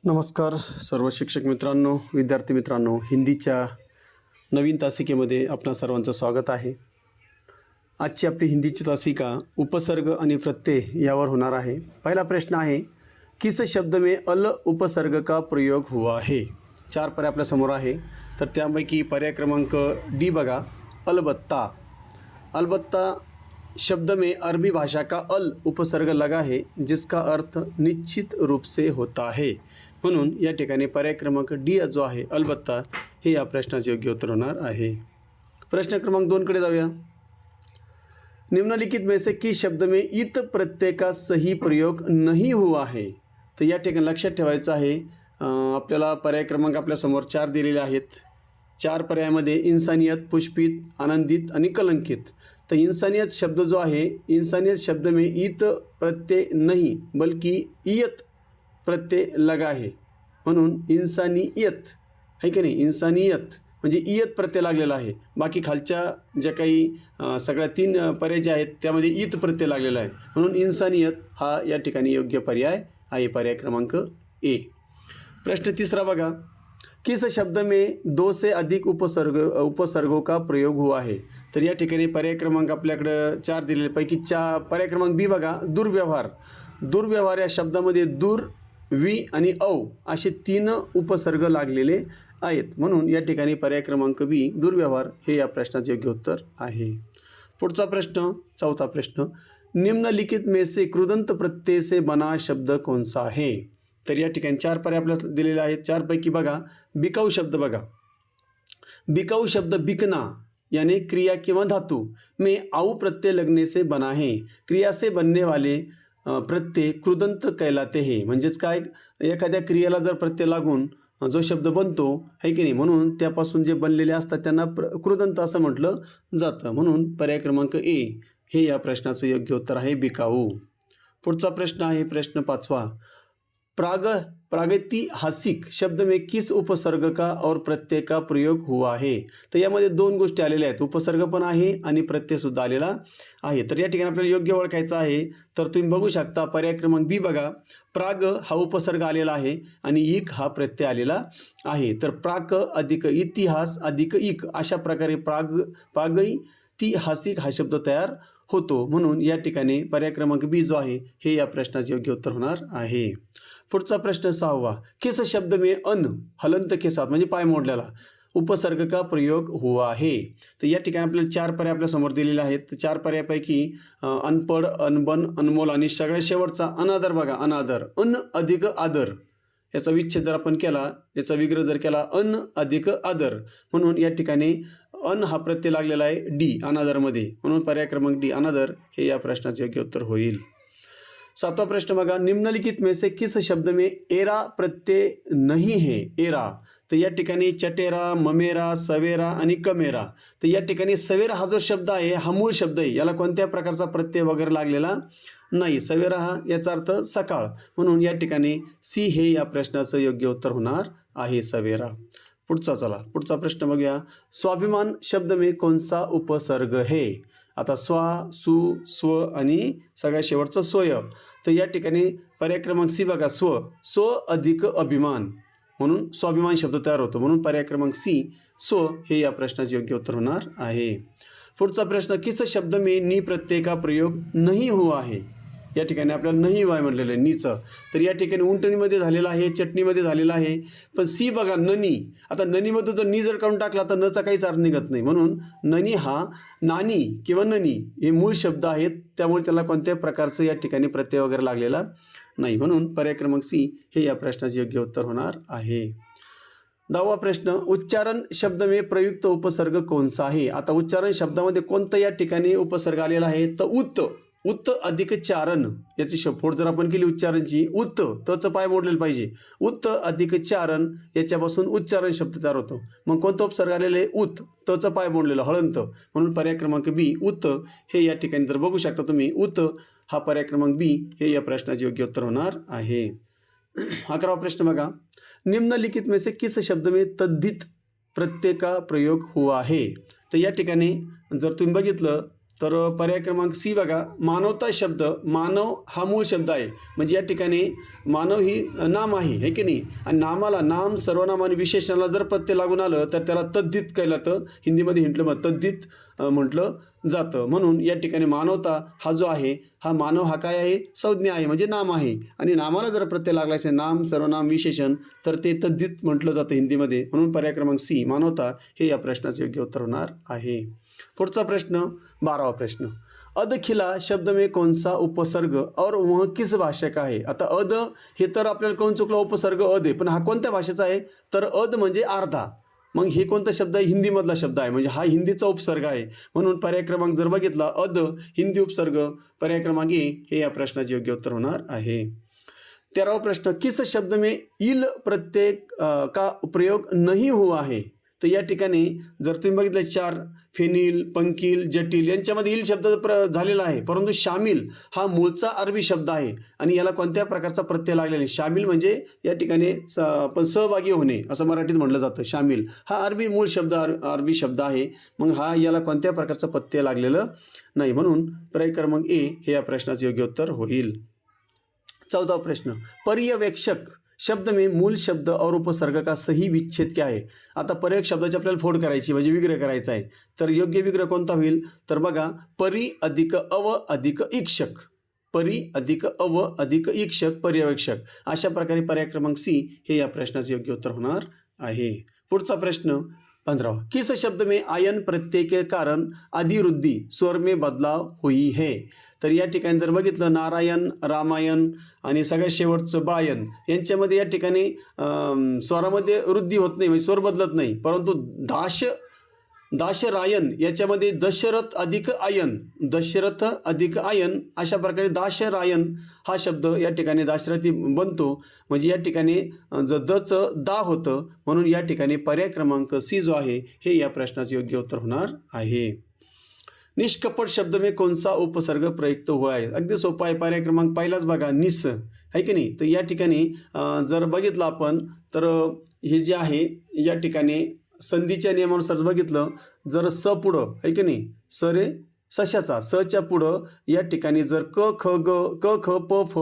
नमस्कार सर्व शिक्षक मित्रांनो, विद्यार्थी मित्रांनो, हिंदीच्या नवीन तासिकेमध्ये आपणा सर्वांचं स्वागत आहे। आजची आपली हिंदीची तासिका उपसर्ग आणि प्रत्यय यावर होणार आहे। पहिला प्रश्न आहे, किस शब्द में अल उपसर्ग का प्रयोग हुआ है। चार पर्याय आपल्या समोर आहे, तर त्यापैकी पर्याय क्रमांक डी बघा, अलबत्ता। अलबत्ता शब्द में अरबी भाषा का अल उपसर्ग लगा है, जिसका अर्थ निश्चित रूप से होता है। म्हणून या ठिकाणी पर्याय क्रमांक डी जो आहे अलबत्ता हे या प्रश्नाचे योग्य उत्तर होणार आहे। प्रश्न क्रमांक 2 कडे जाऊया। निम्नलिखित में से किस शब्द में इत प्रत्यय का सही प्रयोग नहीं हुआ है। तर या ठिकाणी लक्षात ठेवायचं आहे, आपल्याला पर्याय क्रमांक आपल्या समोर 4 दिलेले आहेत। 4 पर्यायामध्ये इंसानियत, पुष्पित, आनंदित आणि कलंकित। तर इंसानियत शब्द जो आहे, इंसानियत शब्द में इत प्रत्यय नहीं बल्कि इयत प्रत्यय लगा है, म्हणून इंसानियत है की नाही, इंसानियत म्हणजे इयत प्रत्यय लागलेला आहे। बाकी खालच्या ज्या काही सगळ्या 3 पर्याय जे आहेत त्यामध्ये इत प्रत्यय लागलेला आहे, म्हणून इंसानियत हा या ठिकाणी योग्य पर्याय आहे, पर्याय क्रमांक ए। प्रश्न 3 बघा, किस शब्द में 2 से अधिक उपसर्गों का प्रयोग हुआ है। तर या ठिकाणी पर्याय क्रमांक आपल्याकडे 4 दिलेले पैकी पर्याय क्रमांक बी बघा, दुर्व्यवहार। दुर्व्यवहार या शब्दामध्ये दूर, वी आणि औ असे 3 उपसर्ग लागलेले आहेत, म्हणून या ठिकाणी पर्याय क्रमांक बी दुर्व्यवहार हे या प्रश्नाचे योग्य उत्तर आहे। पुढचा प्रश्न, चौथा प्रश्न, निम्नलिखित में से कृदंत प्रत्यय से बना शब्द कौन सा है। तर या ठिकाणी 4 पर्याय आपल्याला दिलेले आहेत। 4 पैकी बघा, बिकाऊ शब्द बघा, बिकाऊ शब्द बिकना यानी क्रिया किंवा धातु में आऊ प्रत्यय लगने से बना है। क्रिया से बनने वाले प्रत्यय कृदंत कहलाते हैं। म्हणजेच काय, एखाद्या क्रियेला जर प्रत्यय लागून जो शब्द बनतो है की नाही, म्हणून त्यापासून जे बनलेले असतात त्यांना कृदंत असं म्हटलं जातं, म्हणून पर्याय क्रमांक ए हे या प्रश्नाचं योग्य उत्तर आहे, बिकाऊ। पुढचा प्रश्न आहे प्रश्न 5वां, प्रागैतिहासिक शब्द में किस उपसर्ग का और प्रत्यय का प्रयोग हुआ है। तर यामध्ये 2 गोष्टी आलेल्या आहेत, उपसर्ग पण आहे आणि प्रत्यय सुद्धा आलेला आहे। तर या ठिकाणी आपल्याला योग्य ओळखायचं आहे, तर तुम्ही बघू शकता पर्याय क्रमांक बी बघा, प्राग हा उपसर्ग आलेला आहे आणि इक हा प्रत्यय आलेला आहे। तर प्राक अधिक इतिहास अधिक इक अशा प्रकारे प्रागैतिहासिक हा शब्द तयार होतो, म्हणून या ठिकाणी पर्याय क्रमांक बी जो आहे हे या प्रश्नाचे योग्य उत्तर होणार आहे। पुढचा प्रश्न 6वां, किस शब्द में अन हलंत के साथ म्हणजे पाय मोडलेला उपसर्ग का प्रयोग हुआ है। तर या ठिकाणी आपल्याला 4 पर्याय आपल्या समोर दिलेले आहेत। 4 पर्यायापैकी अनपड, अनबन, अनमोल आणि सगळ्यात शेवटचा अनादर बघा, अनादर, अन अधिक आदर याचा विच्छेद जर आपण केला, याचा विग्रह जर केला, अन अधिक आदर, म्हणून या ठिकाणी अन हा प्रत्यय लागलेला आहे डी अनादरमध्ये, म्हणून पर्याय क्रमांक डी अनादर हे या प्रश्नाचे योग्य उत्तर होईल। 7वां प्रश्न बघा, निम्नलिखित में से किस शब्द में एरा प्रत्यय नहीं है। एरा, तर या ठिकाणी चटेरा, ममेरा, सवेरा आणि कमेरा। तर या ठिकाणी सवेरा हा जो शब्द आहे हा मूळ शब्द आहे, याला कोणत्या प्रकारचा प्रत्यय वगैरे लागलेला नाही। सवेरा हा याचा अर्थ सकाळ, म्हणून या ठिकाणी सी हे या प्रश्नाचं योग्य उत्तर होणार आहे, सवेरा। पुढचा प्रश्न बघूया, स्वाभिमान शब्द में कौन सा उपसर्ग है। आता स्वा, सु, स्व आणि सगळ्यात शेवटचं स्वय। तर या ठिकाणी पर्याय क्रमांक सी बघा, स्व अधिक अभिमान, म्हणून स्वाभिमान शब्द तयार होतो, म्हणून पर्याय क्रमांक सी स्व हे या प्रश्नाचे योग्य उत्तर होणार आहे। पुढचा प्रश्न, किस शब्द में नी प्रत्यय का प्रयोग नहीं हुआ है। या ठिकाणी आपल्याला नाही वाय म्हटलेलं आहे, नीचं। तर या ठिकाणी उंटणीमध्ये झालेला आहे, चटणीमध्ये झालेला आहे, पण सी बघा ननी। आता ननीमध्ये जर नी जर काढून टाकला तर नचा काहीच अर्थ निघत नाही, म्हणून ननी हा नानी किंवा ननी हे मूळ शब्द आहेत, त्यामुळे त्याला कोणत्याही प्रकारचं या ठिकाणी प्रत्यय वगैरे लागलेला नाही, म्हणून पर्याय क्रमांक सी हे या प्रश्नाचे योग्य उत्तर होणार आहे। 10वां प्रश्न, उच्चारण शब्द में प्रयुक्त उपसर्ग कौन सा है। आता उच्चारण शब्दामध्ये कोणतं या ठिकाणी उपसर्ग आलेला आहे, तर उत्त अधिक चारण याची फोड जर आपण केली उच्चारणची, उत्त तचं पाय मोडलेलं पाहिजे, उत्त अधिक चारण याच्यापासून उच्चारण शब्द तयार होतो। मग कोणतं उपसर्ग आलेलं आहे, उत, तचं पाय मोडलेलं हळंत, म्हणून पर्याय क्रमांक बी उत्त हे या ठिकाणी जर बघू शकता तुम्ही, उत्त हा पर्याय क्रमांक बी हे या प्रश्नाचे योग्य उत्तर होणार आहे। 11वां प्रश्न बघा, निम्नलिखित में से किस शब्द में तद्धित प्रत्यय का प्रयोग हुआ है। तर या ठिकाणी जर तुम्ही बघितलं तर पर्याय क्रमांक सी बघा, मानवता शब्द, मानव हा मूळ शब्द आहे, म्हणजे या ठिकाणी मानव ही नाम आहे की नाही, आणि नामाला नाम सर्वनाम आणि विशेषणाला जर प्रत्यय लागून आलं तर त्याला तद्धित केलं तर हिंदीमध्ये म्हटलं तद्धित म्हटलं जातं. म्हणून या ठिकाणी मानवता हा जो आहे, हा मानव हा काय आहे, संज्ञा आहे म्हणजे नाम आहे, आणि नामाला जर प्रत्यय लागला असेल नाम सर्वनाम विशेषण तर ते तद्धित म्हटलं जातं हिंदीमध्ये. म्हणून पर्याय क्रमांक सी मानवता हे या प्रश्नाचे योग्य उत्तर होणार आहे. पुढचा प्रश्न 12वा प्रश्न, अदखिला शब्द में कौन सा उपसर्ग और वह किस भाषा का आहे. आता अद हे तर आपल्याला कोण चुकलं, उपसर्ग अद आहे, पण हा कोणत्या भाषेचा आहे, तर अद म्हणजे अर्धा. मग हे कोणता शब्द आहे, हिंदीमधला शब्द आहे, म्हणजे हा हिंदीचा उपसर्ग आहे. म्हणून पर्याय क्रमांक जर बघितला अद हिंदी उपसर्ग, पर्याय क्रमांक ए हे या प्रश्नाचे योग्य उत्तर होणार आहे. 13वा प्रश्न, किस शब्द में इल प्रत्यय का प्रयोग नहीं हुआ है. तर या ठिकाणी जर तुम्ही बघितलं 4 फेनिल, पंकिल, जटिल यांच्यामध्ये इल शब्द झालेला आहे, परंतु शामिल हा मूळचा अरबी शब्द आहे आणि याला कोणत्या प्रकारचा प्रत्यय लागलेला आहे. शामिल म्हणजे या ठिकाणी पण सहभागी होणे असं मराठीत म्हटलं जातं. शामिल हा अरबी मूळ शब्द अरबी शब्द आहे, मग हा याला कोणत्या प्रकारचा प्रत्यय लागलेलं नाही. म्हणून पर्याय क्रमांक ए हे या प्रश्नाचे योग्य उत्तर होईल. 14वा प्रश्न, पर्यवेक्षक शब्द में मूल शब्द और उपसर्ग का सही विच्छेद क्या है. आता पर्यवेक्षक शब्दाची आपल्याला फोड करायची म्हणजे विग्रह करायचा आहे, तर योग्य विग्रह कोणता होईल, तर बघा परी अधिक अव अधिक ईक्षक, परी अधिक अव अधिक ईक्षक पर्यवेक्षक, अशा प्रकारे पर्याय क्रमांक सी हे या प्रश्नाचे योग्य उत्तर होणार आहे. पुढचा प्रश्न 15वां, किस शब्द में आयन प्रत्यय के कारण अधिवृद्धि स्वर में बदलाव हुई है. तर या ठिकाणी जर बघितलं नारायण, रामायण आणि सगळ्यात शेवटचं बायन यांच्यामध्ये या ठिकाणी स्वरामध्ये वृद्धी होत नाही, म्हणजे स्वर बदलत नाही, परंतु दाशरायन याच्यामध्ये दशरथ अधिक आयन, दशरथ अधिक आयन अशा प्रकारे दाशरायन हा शब्द या ठिकाणी दाशरथी बनतो, म्हणजे या ठिकाणी दचं दा होतं. म्हणून या ठिकाणी पर्याय क्रमांक सी जो आहे हे या प्रश्नाचे योग्य उत्तर होणार आहे. निष्कपट शब्द में कौन सा उपसर्ग प्रयुक्त हुआ है. अगदी सोपा आहे, पर्याय क्रमांक पहिलाच बघा निस आहे की नाही. तर या ठिकाणी जर बघितलं आपण तर हे जे आहे या ठिकाणी संधीच्या नियमानुसार बघितलं, जर स पुढं आहे की नाही, स रे सशाचा सच्या पुढं या ठिकाणी जर क ख ग क ख प फ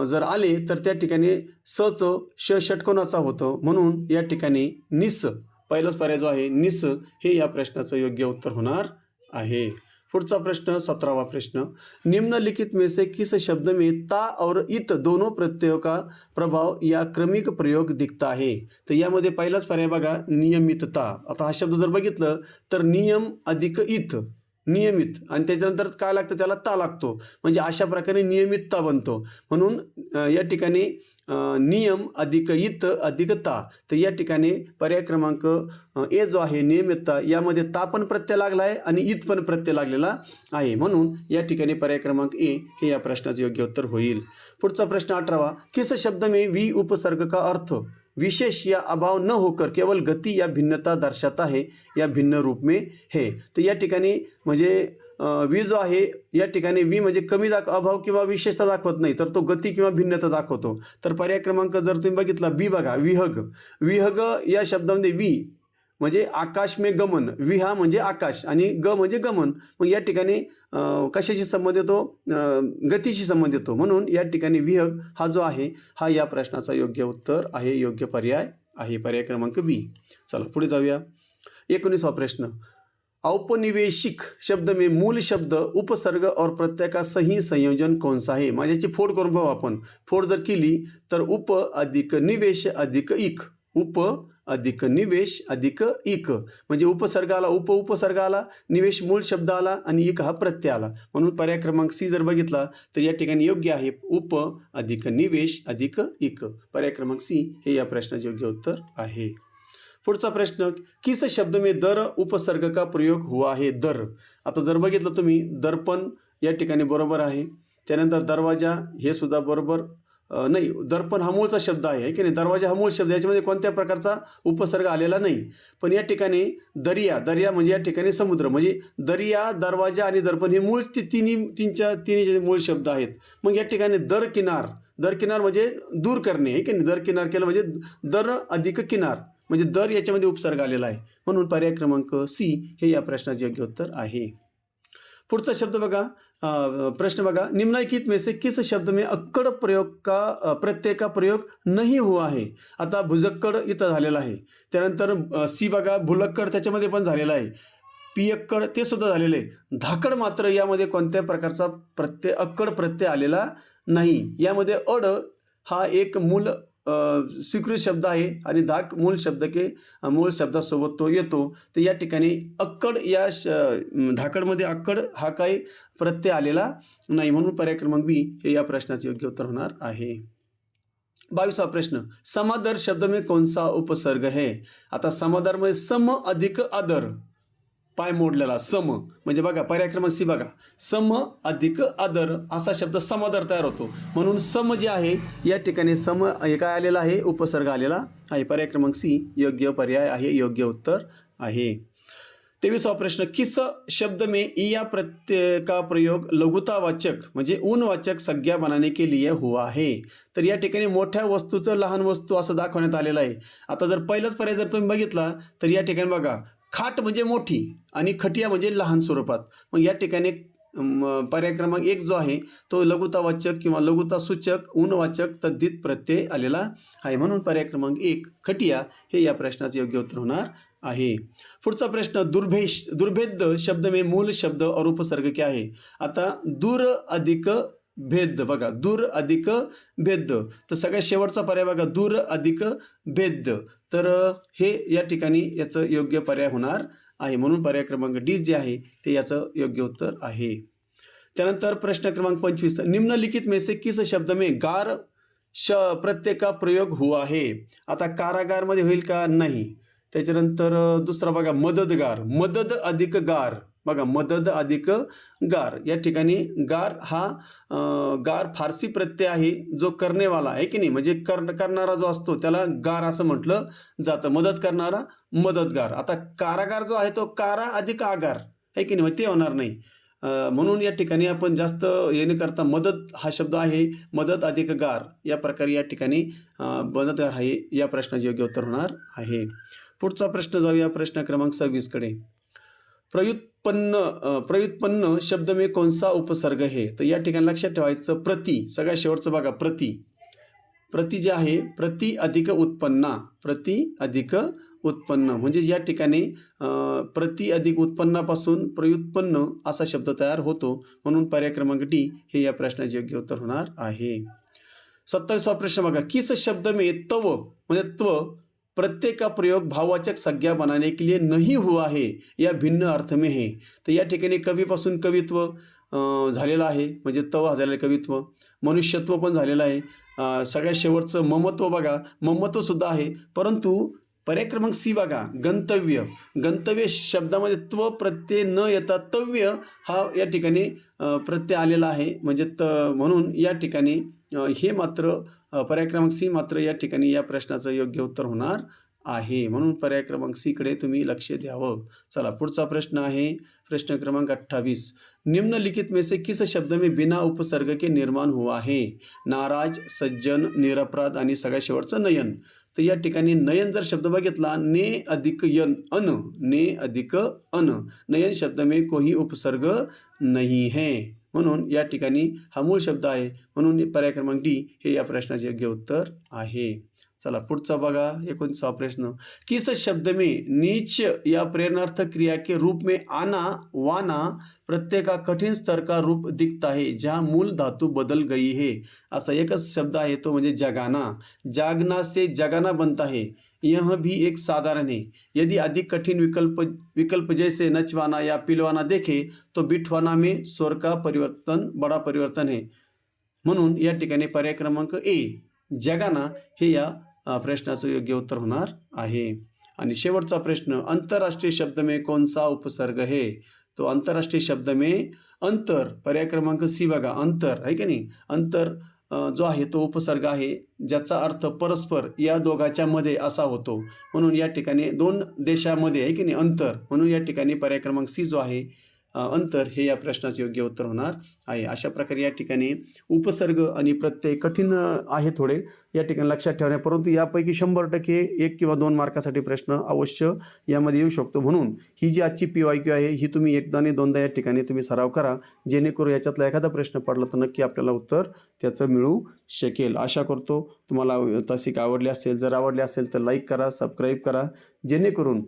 जर आले तर त्या ठिकाणी सचं षटकोनाचा होतं. म्हणून या ठिकाणी निस पहिलाच पर्याय जो आहे निस हे या प्रश्नाचं योग्य उत्तर होणार आहे. पुढचा प्रश्न 17वां प्रश्न, निम्नलिखित में से किस शब्द में ता और इत दोनों प्रत्ययों का प्रभाव या क्रमिक प्रयोग दिखता है. तर यामध्ये पहिलाच पर्याय बघा नियमितता. आता हा शब्द जर बघितलं तर नियम अधिक इत नियमित आणि त्याच्यानंतर काय लागतं, त्याला ता लागतो, म्हणजे अशा प्रकारे नियमितता बनतो. म्हणून या ठिकाणी नियम अधिक इत अधिक ता. तर या ठिकाणी पर्याय क्रमांक ए जो आहे नियमितता यामध्ये ता पण प्रत्यय लागला आहे आणि इत पण प्रत्यय लागलेला आहे. म्हणून या ठिकाणी पर्याय क्रमांक ए हे या प्रश्नाचे योग्य उत्तर होईल. पुढचा प्रश्न 18वां, किस शब्द में वी उपसर्ग का अर्थ विशेष या अभाव न होकर केवल गति या भिन्नता दर्शाता है या भिन्न रूप में है. तर या ठिकाणी म्हणजे वी जो आहे या ठिकाणी वी म्हणजे कमी अभाव किंवा विशेषता दाखवत नाही, तर तो गती किंवा भिन्नता दाखवतो. तर पर्याय क्रमांक जर तुम्ही बघितला बी बघा विहग, विहग या शब्दामध्ये वी म्हणजे आकाश में गमन, विहा म्हणजे आकाश आणि ग म्हणजे गमन. मग या ठिकाणी कशाशी संबंध येतो, गतीशी संबंध येतो. म्हणून या ठिकाणी विहग हा जो आहे हा या प्रश्नाचा योग्य उत्तर आहे, योग्य पर्याय आहे, पर्याय क्रमांक बी. चला पुढे जाऊया. 19वां प्रश्न, औपनिवेशिक शब्द में मूल शब्द उपसर्ग और प्रत्यय का सही संयोजन कौन सा है. माझ्याची फोड करून पाहू आपण. फोड जर केली तर उप अधिक निवेश अधिक इक, उप अधिक निवेश अधिक इक म्हणजे उपसर्ग आला, उपसर्ग आला, निवेश मूळ शब्द आला आणि इक हा प्रत्यय आला. म्हणून पर्याय क्रमांक सी जर बघितला तर या ठिकाणी योग्य आहे उप अधिक निवेश अधिक इक. पर्याय क्रमांक सी हे या प्रश्नाचे योग्य उत्तर आहे. पुढचा प्रश्न, किस शब्द में दर उपसर्ग का प्रयोग हुआ है. दर, आता जर बघितलं तुम्ही दर्पण या ठिकाणी बरोबर आहे, त्यानंतर दरवाजा हे सुद्धा बरोबर नाही, दर्पण हा मूळचा शब्द आहे की नाही, दरवाजा हा मूळ शब्द, याच्यामध्ये कोणत्या प्रकारचा उपसर्ग आलेला नाही. पण या ठिकाणी दर्या, दर्या म्हणजे या ठिकाणी समुद्र, म्हणजे दर्या, दरवाजा आणि दर्पण हे मूळ तिन्ही मूळ शब्द आहेत. मग या ठिकाणी दर किनार, दर किनार म्हणजे दूर करणे आहे की नाही, दर किनार केलं म्हणजे दर अधिक किनार म्हणजे दर याच्यामध्ये उपसर्ग आलेला आहे. म्हणून पर्याय क्रमांक सी हे या प्रश्नाचे योग्य उत्तर आहे. पुढचा शब्द बघा, प्रश्न बघा, निम्नलिखित में से किस शब्द में अक्कड प्रयोग का प्रत्यय का प्रयोग नहीं हुआ है. आता भुजक्कड इथं झालेला आहे. त्यानंतर सी बघा, भुलक्कड त्याच्यामध्ये पण झालेला आहे. पियक्कड ते सुद्धा झालेले आहे. धाकड मात्र यामध्ये कोणत्या प्रकारचा प्रत्यय अक्कड प्रत्यय आलेला नाही. यामध्ये अड हा एक मूल स्वीकृत शब्द आहे आणि धाक मूळ शब्दासोबत तो येतो. तर या ठिकाणी अक्कड या धाकडमध्ये अक्कड हा काही प्रत्यय आलेला नाही, म्हणून पर्याय क्रमांक बी हे या प्रश्नाचे योग्य उत्तर होणार आहे. 22वां प्रश्न, समादर शब्द में कौन सा उपसर्ग है. आता समादरमध्ये सम अधिक आदर, पाय मोडलेला सम, म्हणजे बघा पर्याय क्रमांक सी बघा, सम अधिक आदर असा शब्द समादर तयार होतो. म्हणून सम जे आहे या ठिकाणी सम हे काय आलेला आहे, उपसर्ग आलेला आहे. पर्याय क्रमांक सी योग्य पर्याय आहे, योग्य उत्तर आहे. 23वां प्रश्न, किस शब्द में या प्रत्यय का प्रयोग लघुतावाचक म्हणजे ऊनवाचक संज्ञा बनाने के लिए हुआ है. तर या ठिकाणी मोठ्या वस्तूचं लहान वस्तू असं दाखवण्यात आलेलं आहे. आता जर पहिलाच पर्याय जर तुम्ही बघितला तर या ठिकाणी बघा, खाट म्हणजे मोठी आणि खटिया म्हणजे लहान स्वरूपात. मग या ठिकाणी पर्याय क्रमांक 1 जो आहे तो लघुतावाचक किंवा लघुतासूचक ऊनवाचक तद्धित प्रत्यय आलेला आहे. म्हणून पर्याय क्रमांक 1 खटिया हे या प्रश्नाचे योग्य उत्तर होणार आहे. पुढचा प्रश्न, दुर्भेद शब्द में मूल शब्द और उपसर्ग क्या है. आता दूर अधिक भेद बघा, दूर अधिक भेद, तर सगळ्यात शेवटचा पर्याय बघा, दूर अधिक भेद. तर हे या ठिकाणी याचं योग्य पर्याय होणार आहे. म्हणून पर्याय क्रमांक डी जे आहे ते याचं योग्य उत्तर आहे. त्यानंतर प्रश्न क्रमांक 25, निम्नलिखित में से किस शब्द में गार प्रत्यय का प्रयोग हुआ है. आता कारागार मध्ये होईल का, नाही. त्याच्यानंतर दुसरा बघा, मददगार, मदद अधिक गार बघा, मदद अधिक गार. या ठिकाणी गार हा गार फारसी प्रत्यय आहे जो करणेवाला आहे की नाही, म्हणजे करणारा जो असतो त्याला गार असं म्हटलं जातं, मदत करणारा मदतगार. आता कारागार जो आहे तो कारा अधिक आगार आहे की नाही, ते होणार नाही. म्हणून या ठिकाणी आपण जास्त हे न करता मदत हा शब्द आहे, मदत अधिक गार या प्रकारे या ठिकाणी मदतगार आहे या प्रश्नाचे योग्य उत्तर होणार आहे. पुढचा प्रश्न जाऊया प्रश्न क्रमांक 26 कडे. प्रयुत्पन्न शब्द में कौन सा उपसर्ग है. तर या ठिकाणी लक्षात ठेवायचं, प्रति सगळ्यात शेवटचं बघा, प्रति जे आहे प्रति अधिक उत्पन्ना, प्रति अधिक उत्पन्न म्हणजे या ठिकाणी प्रति अधिक उत्पन्नापासून प्रयुत्पन्न असा शब्द तयार होतो. म्हणून पर्याय क्रमांक डी हे या प्रश्नाचे योग्य उत्तर होणार आहे. 27वां प्रश्न बघा, किस शब्द में तव म्हणजे त्व प्रत्यय का प्रयोग भाववाचक संज्ञा बनाने के लिए नहीं हुआ है या भिन्न अर्थ में है. तर या ठिकाणी कवीपासून कवित्व झालेलं आहे, म्हणजे तव झालेलं आहे कवित्व, मनुष्यत्व पण झालेलं आहे. सगळ्यात शेवटचं ममत्व बघा, ममत्व सुद्धा आहे. परंतु पर्याय क्रमांक सी बघा, गंतव्य, गंतव्य शब्दामध्ये त्व प्रत्यय न येता तव्य हा या ठिकाणी प्रत्यय आलेला आहे, म्हणजे म्हणून या ठिकाणी हे मात्र पर्याय क्रमांक सी मात्र या ठिकाणी या प्रश्नाचं योग्य उत्तर होणार आहे. म्हणून पर्याय क्रमांक सी कडे तुम्ही लक्ष द्यावं. चला पुढचा प्रश्न आहे प्रश्न क्रमांक 28, निम्नलिखित में से किस शब्द में बिना उपसर्ग के निर्माण हुआ है. नाराज, सज्जन, निरपराध आणि सगळ्यात शेवटचं नयन. तर या ठिकाणी नयन जर शब्द बघितला, ने अधिक यन अन, ने अधिक अन, नयन शब्द में कोई उपसर्ग नहीं है. म्हणून या ठिकाणी हा मूळ शब्द आहे. म्हणून पर्याय क्रमांक डी हे या प्रश्नाचे योग्य उत्तर आहे. चला पुढचा बघा 29वां प्रश्न, किस शब्द में नीच या प्रेरणार्थक क्रिया के रूप में आना वाना प्रत्यय का कठिन स्तर का रूप दिखता है जहाँ मूल धातु बदल गई है. असा एकच शब्द आहे तो म्हणजे जगाना. जागना से जगाना बनता है, यह भी एक साधारण है. यदि अधिक कठिन विकल्प जैसे नचवाना या पिलवाना देखे तो बिठवाना में स्वर का परिवर्तन बड़ा परिवर्तन है. म्हणून या ठिकाणी पर्याय क्रमांक ए जगाना हे या प्रश्नाचं योग्य उत्तर होणार आहे. आणि शेवटचा प्रश्न, अंतरराष्ट्रीय शब्द में कौन सा उपसर्ग है. तो अंतरराष्ट्रीय शब्द में अंतर, पर्याय क्रमांक सी बघा, अंतर आहे की नाही, अंतर जो आहे तो उपसर्ग आहे ज्याचा अर्थ परस्पर या दोघांच्या मध्ये असा होतो. म्हणून या ठिकाणी दोन देशामध्ये आहे की नाही अंतर, म्हणून या ठिकाणी पर्याय क्रमांक सी जो आहे अंतर हे या प्रश्नाचे योग्य उत्तर होणार आहे. अशा प्रकारे या ठिकाणी उपसर्ग आणि प्रत्यय कठीण आहे थोडे या ठिकाणी लक्षात ठेवणे, परंतु यापैकी 100% 1 किंवा 2 मार्कासाठी प्रश्न अवश्य यामध्ये येऊ शकतो. म्हणून ही जी आजची PYQ आहे ही तुम्ही एकदा आणि दोनदा या ठिकाणी तुम्ही सराव करा, जेणेकरून याच्यातला एखादा प्रश्न पडला तर नक्की आपल्याला उत्तर त्याचं मिळू शकेल. आशा करतो तुम्हाला तासिका आवडली असेल. जर आवडली असेल तर लाईक करा, सबस्क्राईब करा, जेणेकरून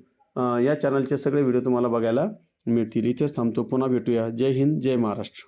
या चॅनलचे सगळे व्हिडिओ तुम्हाला बघायला मिळतील. इथेच थांबतो. पुन्हा भेटूया. जय हिंद, जय महाराष्ट्र.